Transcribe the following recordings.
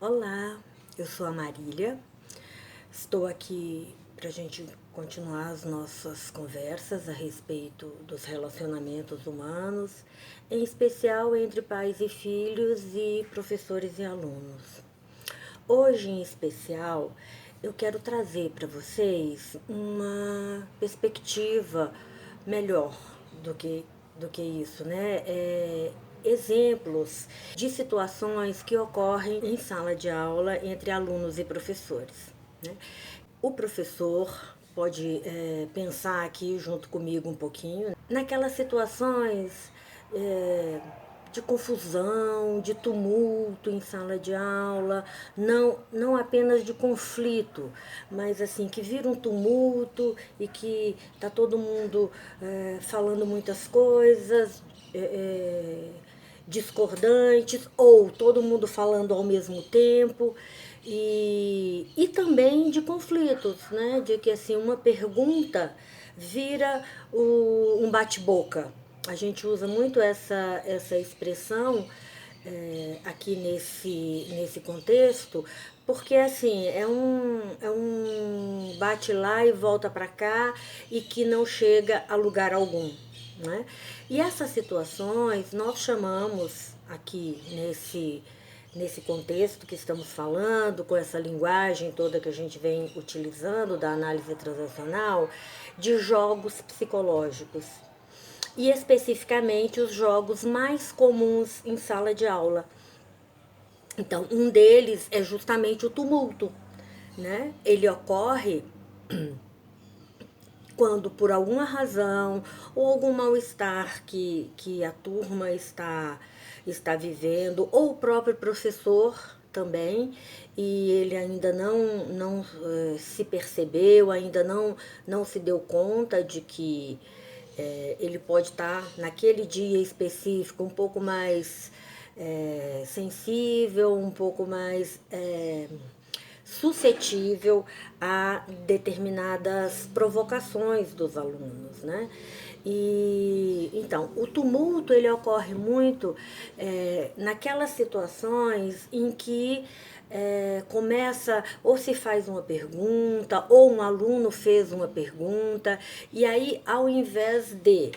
Olá, eu sou a Marília, estou aqui para a gente continuar as nossas conversas a respeito dos relacionamentos humanos, em especial entre pais e filhos e professores e alunos. Hoje, em especial, eu quero trazer para vocês uma perspectiva melhor do que, do que isso, né? Exemplos de situações que ocorrem em sala de aula entre alunos e professores, né? O professor pode pensar aqui junto comigo um pouquinho naquelas situações é, de confusão, de tumulto em sala de aula, não apenas de conflito, mas assim, que vira um tumulto e que tá todo mundo falando muitas coisas discordantes, ou todo mundo falando ao mesmo tempo, e também de conflitos, né? De que assim, uma pergunta vira um bate-boca. A gente usa muito essa expressão aqui nesse contexto, porque assim, é um bate lá e volta para cá e que não chega a lugar algum. Né? E essas situações nós chamamos aqui nesse contexto que estamos falando, com essa linguagem toda que a gente vem utilizando da análise transacional, de jogos psicológicos. E especificamente os jogos mais comuns em sala de aula. Então, um deles é justamente o tumulto, né? Ele ocorre quando por alguma razão ou algum mal-estar que a turma está vivendo, ou o próprio professor também, e ele ainda não se percebeu, ainda não se deu conta de que ele pode estar naquele dia específico um pouco mais sensível, um pouco mais suscetível a determinadas provocações dos alunos, né? E então o tumulto ele ocorre muito naquelas situações em que começa ou se faz uma pergunta ou um aluno fez uma pergunta e aí ao invés de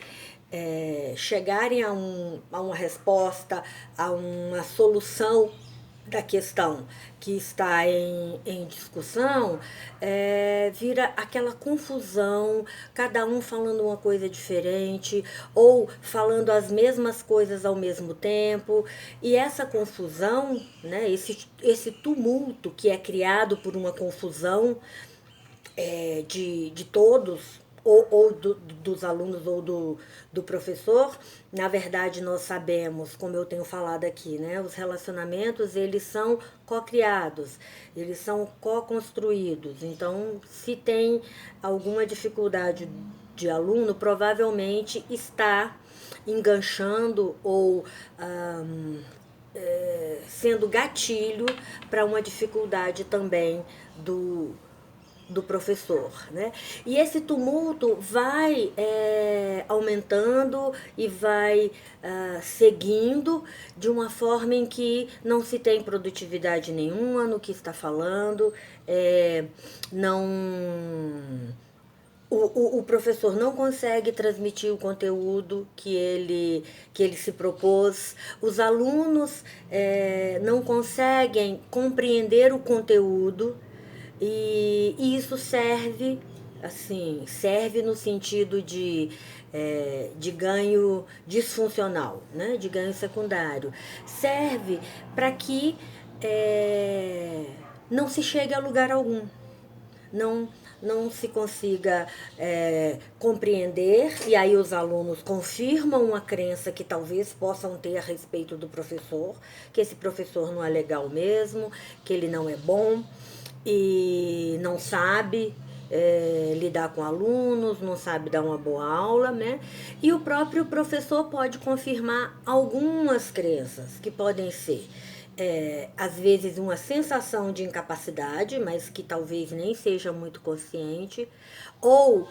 chegarem a uma resposta, a uma solução da questão que está em discussão, vira aquela confusão, cada um falando uma coisa diferente ou falando as mesmas coisas ao mesmo tempo. E essa confusão, né, esse tumulto que é criado por uma confusão de todos, ou dos alunos ou do professor. Na verdade, nós sabemos, como eu tenho falado aqui, né, os relacionamentos eles são co-criados, eles são co-construídos. Então, se tem alguma dificuldade de aluno, provavelmente está enganchando ou sendo gatilho para uma dificuldade também do professor, né? E esse tumulto vai aumentando e vai seguindo de uma forma em que não se tem produtividade nenhuma no que está falando, não o professor não consegue transmitir o conteúdo que ele se propôs, os alunos não conseguem compreender o conteúdo e isso serve, assim, serve no sentido de ganho disfuncional, né? De ganho secundário. Serve para que não se chegue a lugar algum, não, não se consiga compreender, e aí os alunos confirmam uma crença que talvez possam ter a respeito do professor, que esse professor não é legal mesmo, que ele não é bom e não sabe lidar com alunos, não sabe dar uma boa aula, né? E o próprio professor pode confirmar algumas crenças que podem ser às vezes uma sensação de incapacidade, mas que talvez nem seja muito consciente, ou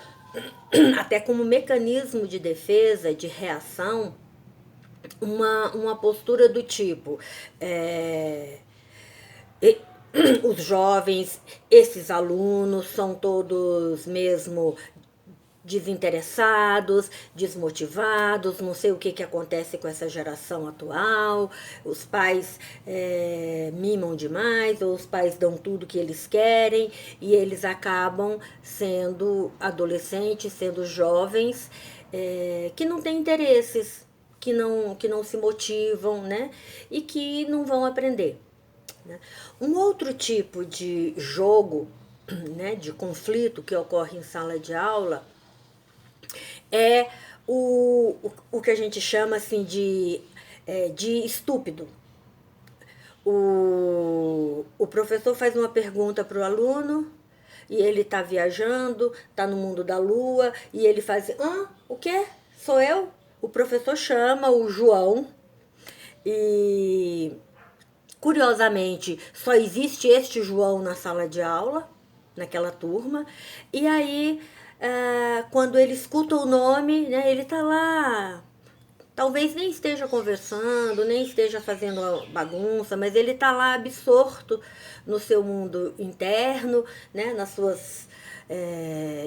até como mecanismo de defesa, de reação, uma postura do tipo: os jovens, esses alunos são todos mesmo desinteressados, desmotivados, não sei o que acontece com essa geração atual, os pais mimam demais, ou os pais dão tudo que eles querem, e eles acabam sendo adolescentes, sendo jovens, que não têm interesses, que não se motivam, né? E que não vão aprender. Né? Um outro tipo de jogo, né, de conflito que ocorre em sala de aula é o que a gente chama assim de estúpido. O professor faz uma pergunta para o aluno e ele está viajando, está no mundo da lua, e ele faz assim, o quê? Sou eu? O professor chama o João e, curiosamente, só existe este João na sala de aula, naquela turma, e aí, quando ele escuta o nome, né, ele tá lá, talvez nem esteja conversando, nem esteja fazendo bagunça, mas ele tá lá absorto no seu mundo interno, né, nas suas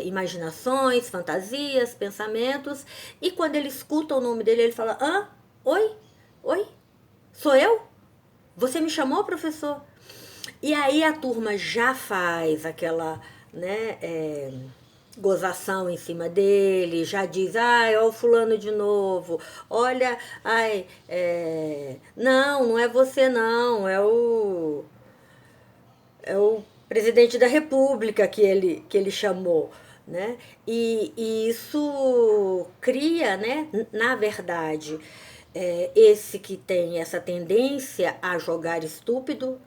imaginações, fantasias, pensamentos, e quando ele escuta o nome dele, ele fala, oi, oi, sou eu? Você me chamou, professor? E aí a turma já faz aquela, né, gozação em cima dele, já diz, ai, ó o fulano de novo, olha, ai, não, não é você não, é o presidente da república que ele chamou, né? E isso cria, né, na verdade, esse que tem essa tendência a jogar estúpido,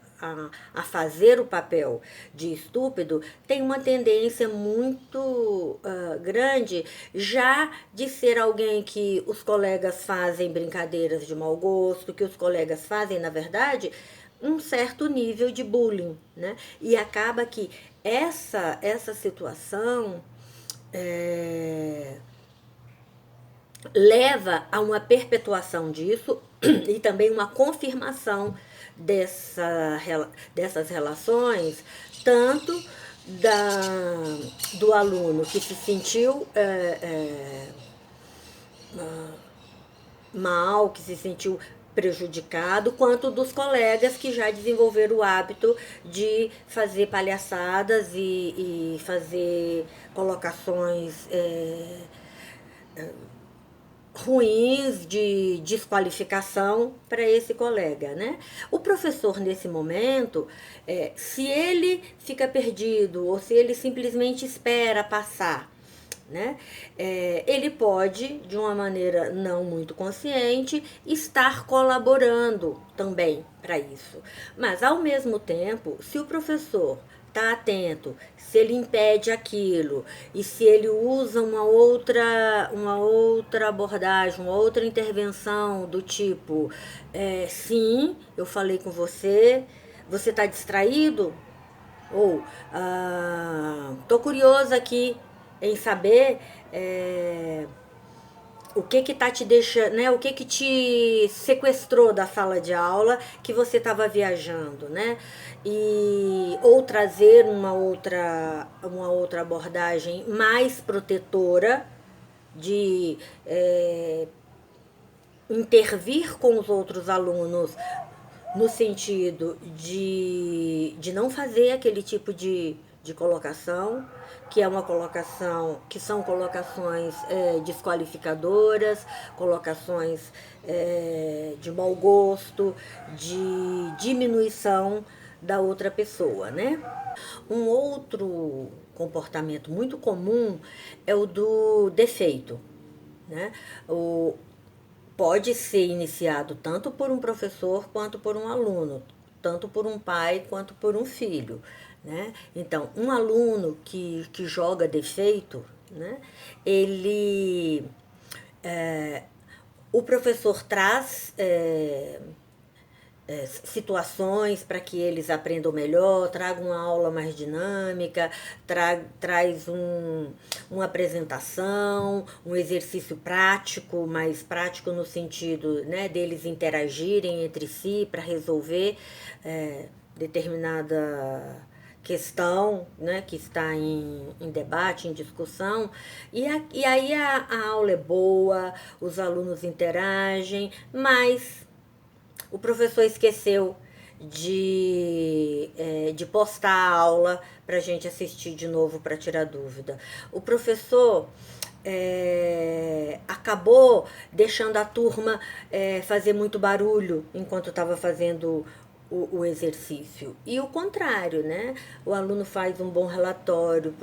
a fazer o papel de estúpido, tem uma tendência muito grande já de ser alguém que os colegas fazem brincadeiras de mau gosto, que os colegas fazem, na verdade, um certo nível de bullying, né? E acaba que essa situação leva a uma perpetuação disso e também uma confirmação dessas relações, tanto do aluno que se sentiu mal, que se sentiu prejudicado, quanto dos colegas que já desenvolveram o hábito de fazer palhaçadas e fazer colocações ruins de desqualificação para esse colega, né? O professor nesse momento, se ele fica perdido ou se ele simplesmente espera passar, né? Ele pode, de uma maneira não muito consciente, estar colaborando também para isso. Mas, ao mesmo tempo, se o professor está atento, se ele impede aquilo e se ele usa uma outra abordagem, uma outra intervenção do tipo, sim, eu falei com você, você está distraído? Ou, tô curioso aqui em saber o que tá te deixando, né? O que te sequestrou da sala de aula que você estava viajando, né? E ou trazer uma outra abordagem mais protetora de intervir com os outros alunos no sentido de não fazer aquele tipo de colocação, que é uma colocação, que são colocações desqualificadoras, colocações de mau gosto, de diminuição da outra pessoa, né? Um outro comportamento muito comum é o do defeito, né? Pode ser iniciado tanto por um professor quanto por um aluno, tanto por um pai quanto por um filho, né? Então, um aluno que joga defeito, né? Ele, o professor traz situações para que eles aprendam melhor, traga uma aula mais dinâmica, traz uma apresentação, um exercício prático, mais prático no sentido, né, deles interagirem entre si para resolver determinada questão, né, que está em debate, em discussão, e aí a aula é boa, os alunos interagem, mas o professor esqueceu de postar a aula para a gente assistir de novo para tirar dúvida. O professor acabou deixando a turma fazer muito barulho enquanto estava fazendo o exercício. E o contrário, né? O aluno faz um bom relatório,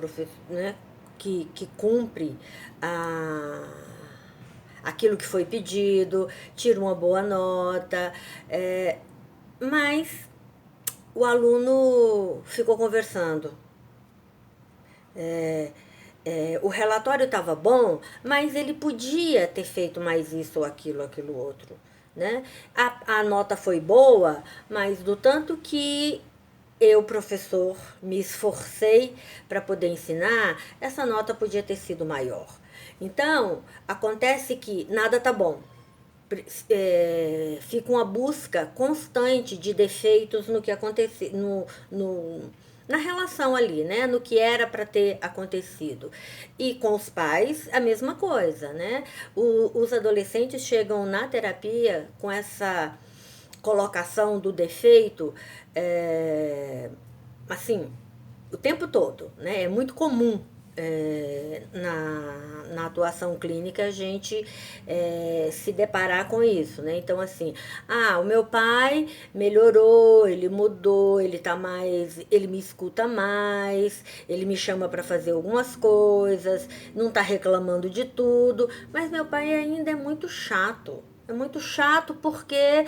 né? que cumpre aquilo que foi pedido, tira uma boa nota, mas o aluno ficou conversando. O relatório estava bom, mas ele podia ter feito mais isso ou aquilo outro. Né? A nota foi boa, mas do tanto que eu, professor, me esforcei para poder ensinar, essa nota podia ter sido maior. Então, acontece que nada tá bom. Fica uma busca constante de defeitos no que aconteceu, na relação ali, né? No que era para ter acontecido. E com os pais, a mesma coisa, né? Os adolescentes chegam na terapia com essa colocação do defeito, assim, o tempo todo, né? É muito comum na atuação clínica a gente se deparar com isso, né? Então, assim, o meu pai melhorou, ele mudou, ele tá mais, ele me escuta mais, ele me chama para fazer algumas coisas, não tá reclamando de tudo, mas meu pai ainda é muito chato. É muito chato porque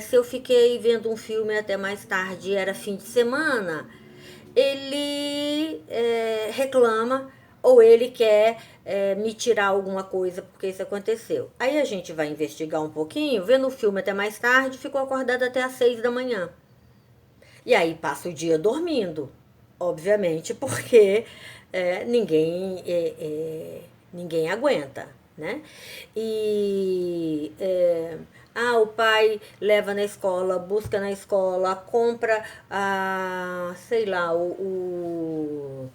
se eu fiquei vendo um filme até mais tarde e era fim de semana, ele reclama ou ele quer me tirar alguma coisa porque isso aconteceu. Aí a gente vai investigar um pouquinho, vendo o filme até mais tarde, ficou acordado até às 6 da manhã. E aí passa o dia dormindo, obviamente, porque ninguém aguenta, né? E o pai leva na escola, busca na escola, compra sei lá, o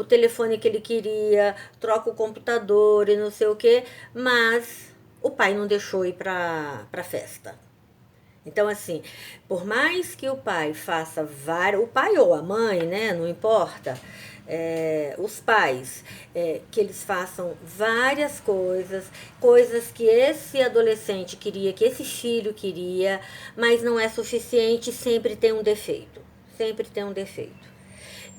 telefone que ele queria, troca o computador e não sei o que, mas o pai não deixou ir pra festa. Então, assim, por mais que o pai faça vários, o pai ou a mãe, né, não importa, os pais, que eles façam várias coisas que esse adolescente queria, que esse filho queria, mas não é suficiente, sempre tem um defeito. Sempre tem um defeito.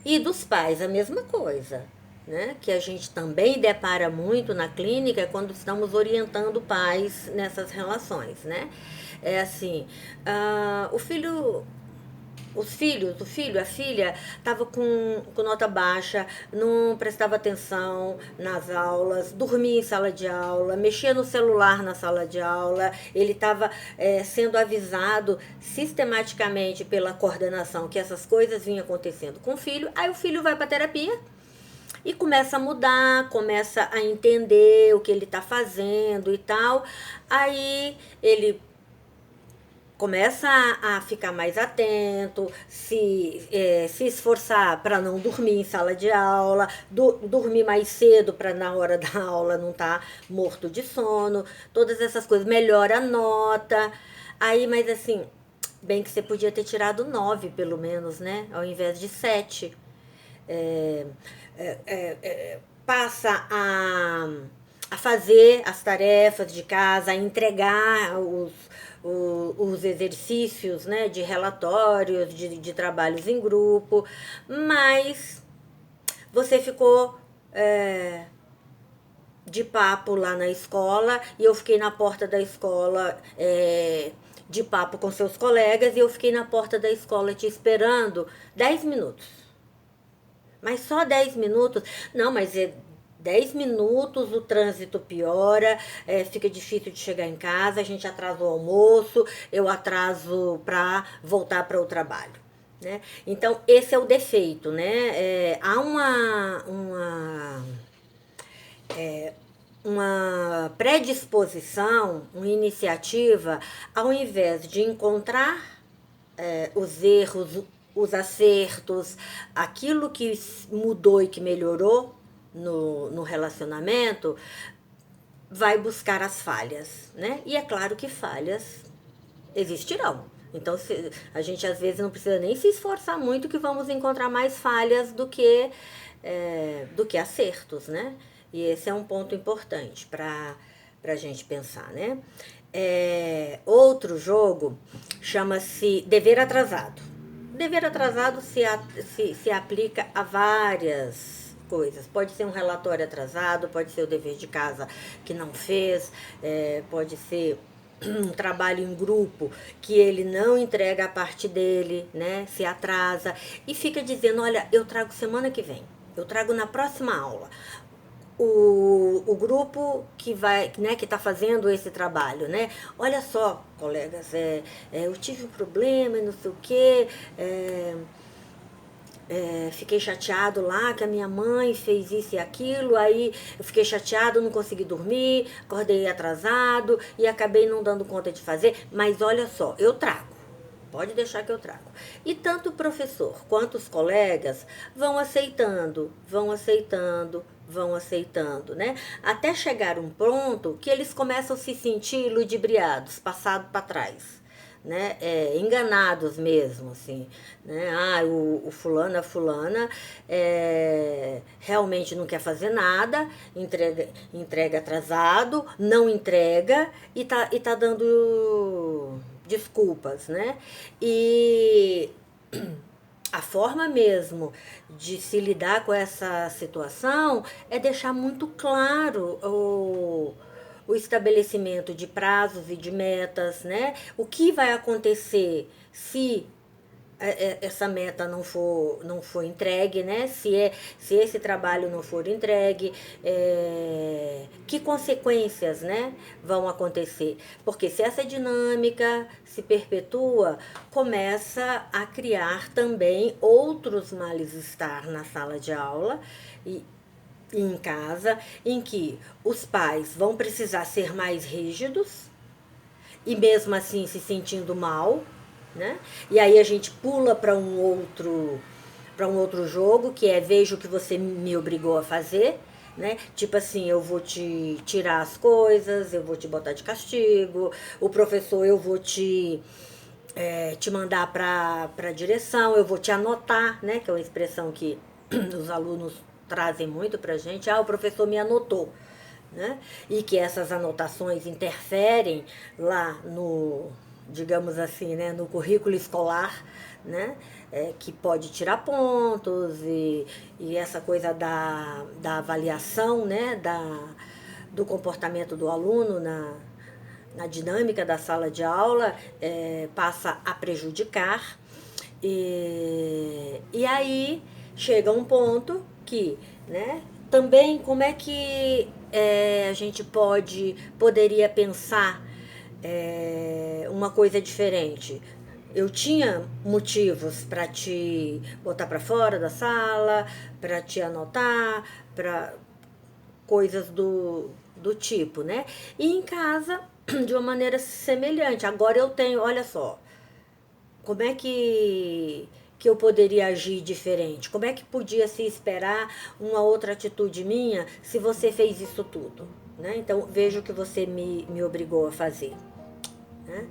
E dos pais, a mesma coisa. Né, que a gente também depara muito na clínica quando estamos orientando pais nessas relações, né? É assim, o filho, a filha, estava com nota baixa, não prestava atenção nas aulas, dormia em sala de aula, mexia no celular na sala de aula, ele estava sendo avisado sistematicamente pela coordenação que essas coisas vinham acontecendo com o filho, aí o filho vai para terapia e começa a mudar, começa a entender o que ele está fazendo e tal. Aí ele começa a ficar mais atento, se esforçar para não dormir em sala de aula, dormir mais cedo para na hora da aula não estar morto de sono, todas essas coisas, melhora a nota. Aí, mas assim, bem que você podia ter tirado 9 pelo menos, né? Ao invés de 7. Passa a fazer as tarefas de casa, a entregar os exercícios, né, de relatórios, de trabalhos em grupo, mas você ficou de papo lá na escola e eu fiquei na porta da escola de papo com seus colegas e eu fiquei na porta da escola te esperando 10 minutos. Mas só 10 minutos? Não, mas 10 minutos o trânsito piora, fica difícil de chegar em casa, a gente atrasa o almoço, eu atraso para voltar para o trabalho. Né? Então, esse é o defeito. Né? Há uma predisposição, uma iniciativa, ao invés de encontrar os erros, os acertos, aquilo que mudou e que melhorou no relacionamento, vai buscar as falhas, né? E é claro que falhas existirão. Então, a gente às vezes não precisa nem se esforçar muito, que vamos encontrar mais falhas do que acertos, né? E esse é um ponto importante para a gente pensar, né? Outro jogo chama-se Dever Atrasado. Dever atrasado se aplica a várias coisas. Pode ser um relatório atrasado, pode ser o dever de casa que não fez, pode ser um trabalho em grupo que ele não entrega a parte dele, né? Se atrasa e fica dizendo, olha, eu trago semana que vem, eu trago na próxima aula. O grupo que vai, né, que está fazendo esse trabalho, né? Olha só, colegas, eu tive um problema, não sei o quê, fiquei chateado lá que a minha mãe fez isso e aquilo, aí eu fiquei chateado, não consegui dormir, acordei atrasado e acabei não dando conta de fazer, mas olha só, eu trago. Pode deixar que eu trago. E tanto o professor quanto os colegas vão aceitando, né? Até chegar um ponto que eles começam a se sentir ludibriados, passado para trás, né? Enganados mesmo, assim, né? O fulano, a fulana realmente não quer fazer nada, entrega atrasado, não entrega e tá dando desculpas, né? E a forma mesmo de se lidar com essa situação é deixar muito claro o estabelecimento de prazos e de metas, né? O que vai acontecer se essa meta não for entregue, né? Se esse trabalho não for entregue, que consequências, né, vão acontecer? Porque se essa dinâmica se perpetua, começa a criar também outros males-estar na sala de aula e em casa, em que os pais vão precisar ser mais rígidos e mesmo assim se sentindo mal, né? E aí a gente pula para um outro jogo, que é veja o que você me obrigou a fazer, né? Tipo assim, eu vou te tirar as coisas, eu vou te botar de castigo, o professor eu vou te mandar para a direção, eu vou te anotar, né? Que é uma expressão que os alunos trazem muito para a gente. O professor me anotou, né? E que essas anotações interferem lá no, digamos assim, né, no currículo escolar, né, que pode tirar pontos e essa coisa da avaliação, né, do comportamento do aluno na dinâmica da sala de aula, passa a prejudicar. E aí chega um ponto que, né, também como é que a gente poderia pensar uma coisa diferente. Eu tinha motivos para te botar para fora da sala, para te anotar, para coisas do tipo, né? E em casa, de uma maneira semelhante. Agora eu tenho, olha só, como é que eu poderia agir diferente? Como é que podia se esperar uma outra atitude minha se você fez isso tudo? Né? Então, veja o que você me obrigou a fazer. Né?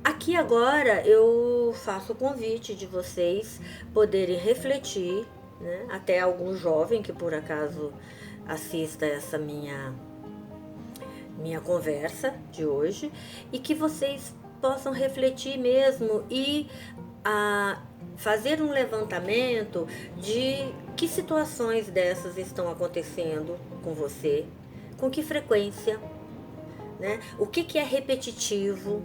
Aqui agora eu faço o convite de vocês poderem refletir, né? Até algum jovem que por acaso assista essa minha conversa de hoje, e que vocês possam refletir mesmo e fazer um levantamento de que situações dessas estão acontecendo com você, com que frequência, né? O que é repetitivo,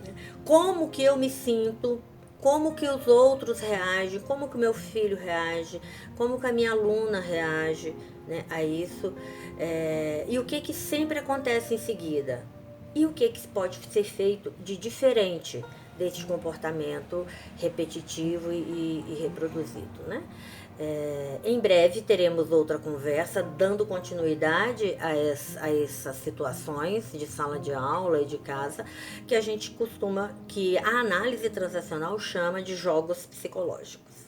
né? Como que eu me sinto, como que os outros reagem, como que o meu filho reage, como que a minha aluna reage, né, a isso, e o que sempre acontece em seguida, e o que pode ser feito de diferente, deste comportamento repetitivo e reproduzido, né? Em breve teremos outra conversa dando continuidade a essas situações de sala de aula e de casa que a gente costuma, que a análise transacional chama de jogos psicológicos.